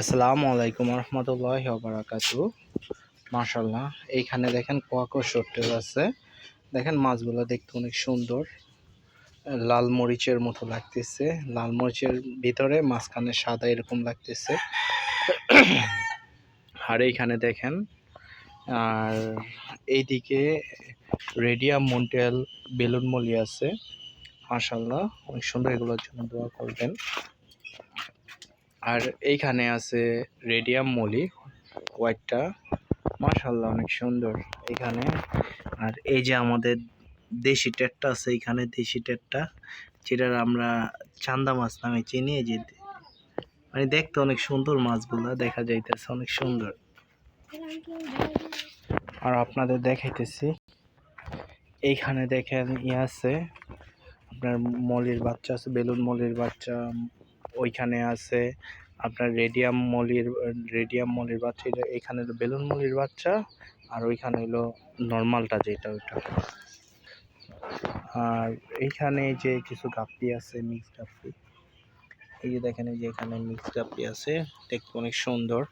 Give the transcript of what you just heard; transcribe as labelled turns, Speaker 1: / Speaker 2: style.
Speaker 1: আসসালামু আলাইকুম রহমতুল্লাহি ওয়া বারাকাতু। মাশাআল্লাহ, এইখানে দেখেন কোয়াকোস হোটেল আছে। দেখেন মাছগুলো দেখতে অনেক সুন্দর, লাল মরিচের মতো লাগতেছে। লাল মরিচের ভিতরে মাঝখানে সাদা এরকম লাগতেছে। আর এইখানে দেখেন, আর এইদিকে রেডিয়াম মন্টেল বেলুন মলি আছে। মাশাআল্লাহ, অনেক সুন্দর, এগুলোর জন্য দোয়া করবেন। আর এইখানে আছে রেডিয়াম মলি হোয়াইটটা, মাশাআল্লাহ অনেক সুন্দর এখানে। আর এই যে আমাদের দেশি টেটটা আছে এখানে, দেশি টেটটা যেটা আমরা চান্দা মাছ নামে চিনি। এই যে মানে দেখতে অনেক সুন্দর, মাছগুলা দেখা যাইতেছে অনেক সুন্দর। আর আপনাদের দেখাইতেছি, এইখানে দেখেন আছে আপনার মলির বাচ্চা আছে, বেলুন মলির বাচ্চা ওইখানে আছে। আপনার রেডিয়াম মলির বাচ্চা, এটা এখানে বেলুন মলির বাচ্চা, আর ওইখানে হলো নর্মালটা যেটা ওইটা। আর এইখানে যে কিছু গাপ্পি আছে, মিক্স গাপ্পি। এই যে দেখেন, এই যে এখানে মিক্স গাপ্পি আছে, দেখতে অনেক সুন্দর।